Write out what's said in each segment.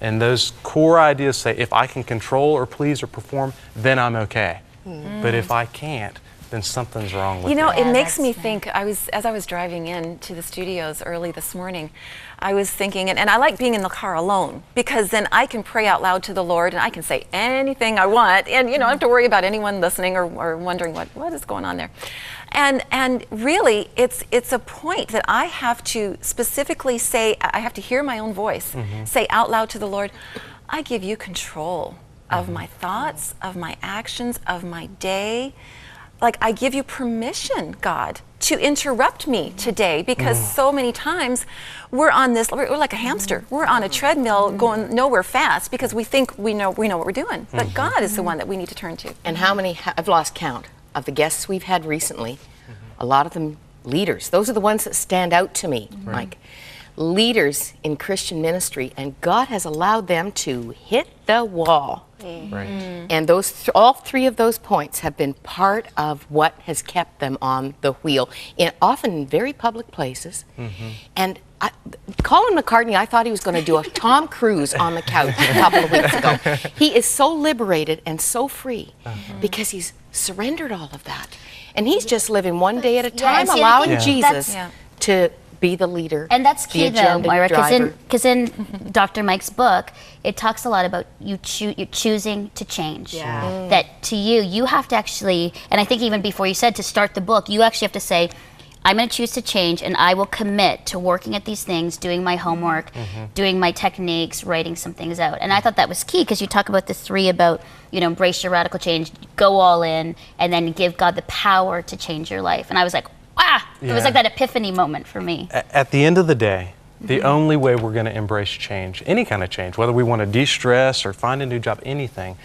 And those core ideas say, if I can control or please or perform, then I'm okay. But if I can't, then something's wrong with You know, me. it makes me think, as I was driving in to the studios early this morning, I was thinking, and I like being in the car alone, because then I can pray out loud to the Lord and I can say anything I want, and you know, I don't have to worry about anyone listening or wondering what is going on there. And really, it's a point that I have to specifically say, I have to hear my own voice, say out loud to the Lord, I give you control of my thoughts, of my actions, of my day. Like, I give you permission, God, to interrupt me today, because so many times we're like a hamster. We're on a treadmill going nowhere fast because we think we know what we're doing. But God is the one that we need to turn to. And how many, I've lost count, of the guests we've had recently, a lot of them leaders. Those are the ones that stand out to me, Mike. Leaders in Christian ministry, and God has allowed them to hit the wall. And those all three of those points have been part of what has kept them on the wheel, often in very public places. And Colin McCartney, I thought he was going to do a Tom Cruise on the couch a couple of weeks ago. He is so liberated and so free because he's surrendered all of that. And he's just living one day at a time, allowing Jesus to be the leader. And that's key, though, Moira, because in Dr. Mike's book, it talks a lot about you're choosing to change. That to you have to actually, and I think even before you said to start the book, you actually have to say, I'm going to choose to change, and I will commit to working at these things, doing my homework, doing my techniques, writing some things out. And I thought that was key, because you talk about the three about, you know, embrace your radical change, go all in, and then give God the power to change your life. And I was like, it was like that epiphany moment for me. At the end of the day, the only way we're going to embrace change, any kind of change, whether we want to de-stress or find a new job, anything,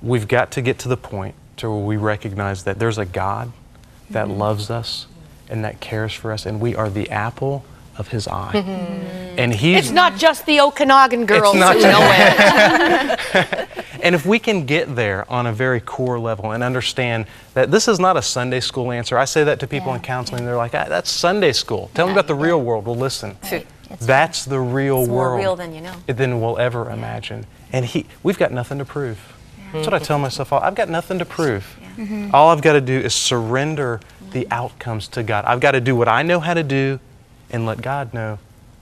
we've got to get to the point to where we recognize that there's a God that loves us and that cares for us, and we are the apple of his eye. And it's not just the Okanagan girls who know it. And if we can get there on a very core level and understand that this is not a Sunday school answer. I say that to people in counseling. They're like, that's Sunday school. Tell me about the real world. Well, listen, that's the real world. It's more real than you know. Than we'll ever imagine. And we've got nothing to prove. That's what I tell myself. I've got nothing to prove. All I've got to do is surrender the outcomes to God. I've got to do what I know how to do and let God know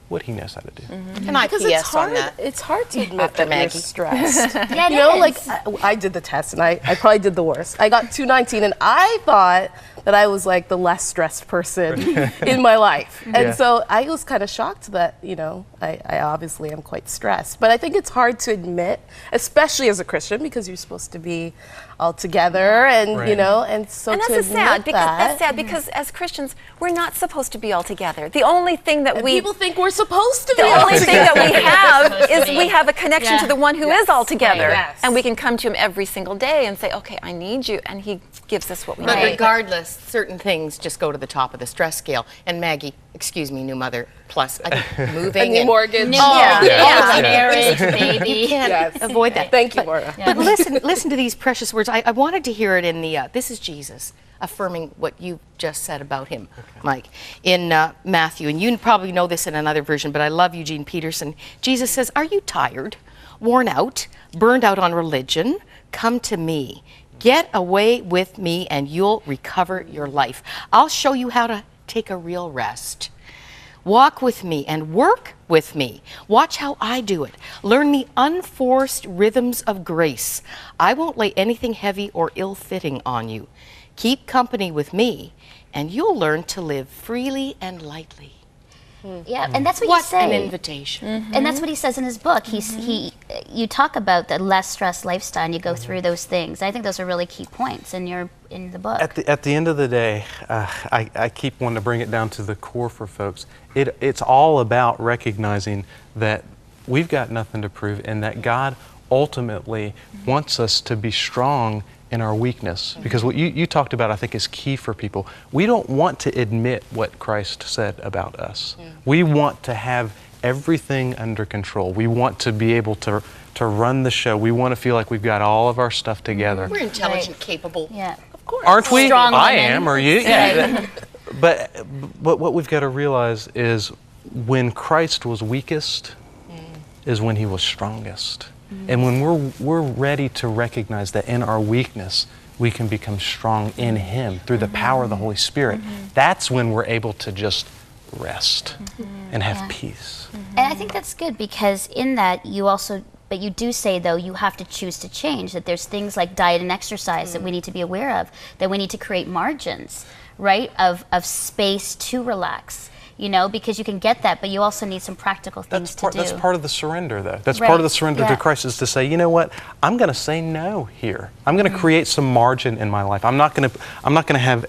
what he knows how to do. Can I PS on that? It's hard to admit that you're stressed. Yeah, you know, like I did the test and I probably did the worst. I got 219 and I thought that I was like the less stressed person in my life. And so I was kind of shocked that, you know, I obviously am quite stressed. But I think it's hard to admit, especially as a Christian, because you're supposed to be all together and, you know, and so and to that's admit that's sad because as Christians, we're not supposed to be all together. The only thing that people think we're supposed to be the all only thing together. that we have is we have a connection to the one who is all together. Yes. And we can come to him every single day and say, okay, I need you. And he gives us what we need. But regardless, certain things just go to the top of the stress scale. And Maggie, excuse me, new mother, plus I think moving and mortgage. Marriage, baby. You can't avoid that. Thank you, Maura. But listen to these precious words. I wanted to hear it in the, this is Jesus affirming what you just said about him, Mike, in Matthew. And you probably know this in another version, but I love Eugene Peterson. Jesus says, are you tired, worn out, burned out on religion? Come to me. Get away with me and you'll recover your life. I'll show you how to take a real rest. Walk with me and work with me. Watch how I do it. Learn the unforced rhythms of grace. I won't lay anything heavy or ill-fitting on you. Keep company with me and you'll learn to live freely and lightly. Yeah, and that's what you say. What an invitation. And that's what he says in his book. You talk about the less stress lifestyle and you go through those things. I think those are really key points in the book. At the end of the day, I keep wanting to bring it down to the core for folks. It's all about recognizing that we've got nothing to prove and that God ultimately wants us to be strong in our weakness. Because what you talked about, I think, is key for people. We don't want to admit what Christ said about us. We want to have everything under control. We want to be able to run the show. We want to feel like we've got all of our stuff together. We're intelligent, capable. Yeah. Of course. Aren't we? Strong I women. am, or you? Yeah. But what we've got to realize is when Christ was weakest, is when he was strongest. And when we're ready to recognize that in our weakness, we can become strong in him through the power of the Holy Spirit, that's when we're able to just rest and have peace. And I think that's good, because in that you also, but you do say, though, you have to choose to change, that there's things like diet and exercise that we need to be aware of, that we need to create margins, right, of space to relax. You know, because you can get that, but you also need some practical things to do. That's part of the surrender, though. That's part of the surrender to Christ, is to say, you know what, I'm going to say no here. I'm going to create some margin in my life. I'm not going to have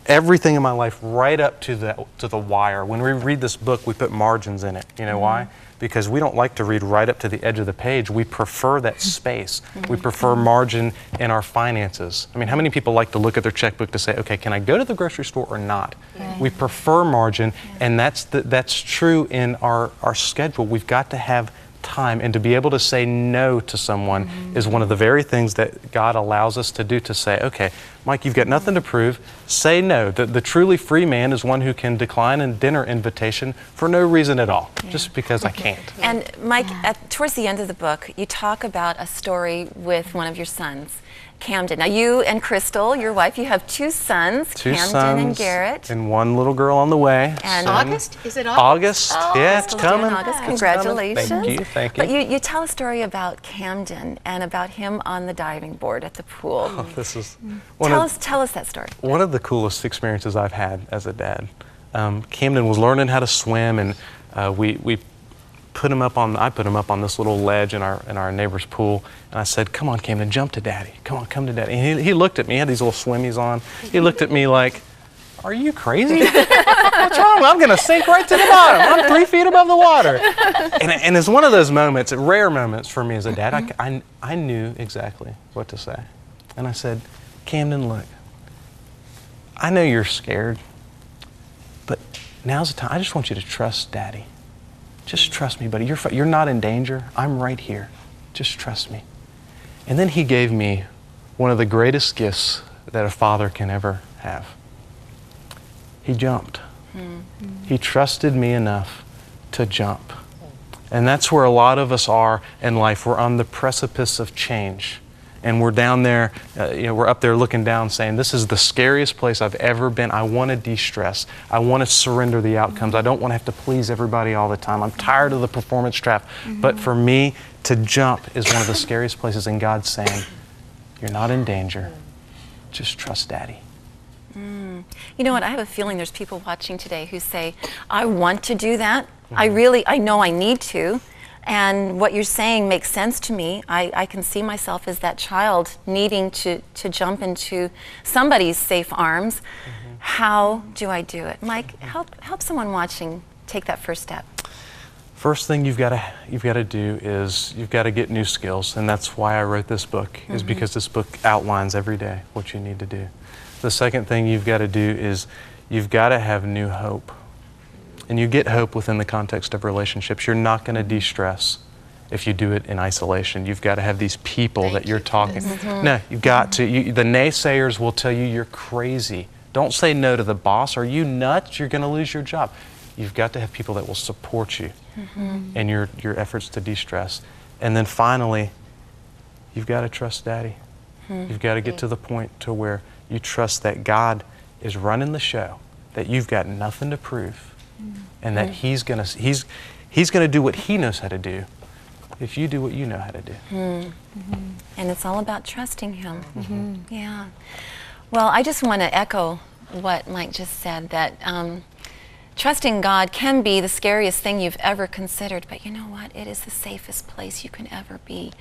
everything in my life right up to the wire. When we read this book, we put margins in it. You know why? Because we don't like to read right up to the edge of the page. We prefer that space. We prefer margin in our finances. I mean, how many people like to look at their checkbook to say, okay, can I go to the grocery store or not? We prefer margin, and that's true in our schedule. We've got to have time, and to be able to say no to someone is one of the very things that God allows us to do, to say, okay, Mike, you've got nothing to prove, say no. The truly free man is one who can decline a dinner invitation for no reason at all, just because I can't. And Mike, towards the end of the book, you talk about a story with one of your sons, Camden. Now, you and Crystal, your wife, you have two sons, Camden and Garrett. And one little girl on the way. And August? Is it August? August, yeah, it's coming. August. Congratulations. Thank you, thank you. But you tell a story about Camden and about him on the diving board at the pool. Oh, this is Tell us that story. one of the coolest experiences I've had as a dad. Camden was learning how to swim, and we put him up on. I put him up on this little ledge in our neighbor's pool, and I said, "Come on, Camden, jump to Daddy. Come on, come to Daddy." And he looked at me. He had these little swimmies on. He looked at me like, "Are you crazy? What's wrong? I'm going to sink right to the bottom. I'm 3 feet above the water." And it's one of those moments, rare moments for me as a dad. I knew exactly what to say, and I said, "Camden, look, I know you're scared, but now's the time. I just want you to trust Daddy. Just trust me, buddy. You're not in danger. I'm right here. Just trust me." And then he gave me one of the greatest gifts that a father can ever have. He jumped. He trusted me enough to jump. And that's where a lot of us are in life. We're on the precipice of change. And we're down there, we're up there looking down saying, this is the scariest place I've ever been. I want to de-stress. I want to surrender the outcomes. I don't want to have to please everybody all the time. I'm tired of the performance trap. But for me, to jump is one of the scariest places. And God's saying, you're not in danger. Just trust Daddy. You know what? I have a feeling there's people watching today who say, I want to do that. I know I need to. And what you're saying makes sense to me. I can see myself as that child needing to jump into somebody's safe arms. How do I do it? Mike, help someone watching take that first step. First thing you've got to do is you've got to get new skills, and that's why I wrote this book, is because this book outlines every day what you need to do. The second thing you've got to do is you've got to have new hope. And you get hope within the context of relationships. You're not going to de-stress if you do it in isolation. You've got to have these people that you're talking. No, you've got to. The naysayers will tell you you're crazy. Don't say no to the boss. Are you nuts? You're going to lose your job. You've got to have people that will support you in your efforts to de-stress. And then finally, you've got to trust Daddy. You've got to get to the point to where you trust that God is running the show, that you've got nothing to prove. And that he's gonna do what he knows how to do if you do what you know how to do. And it's all about trusting him. Yeah. Well, I just want to echo what Mike just said, that trusting God can be the scariest thing you've ever considered, but you know what? It is the safest place you can ever be.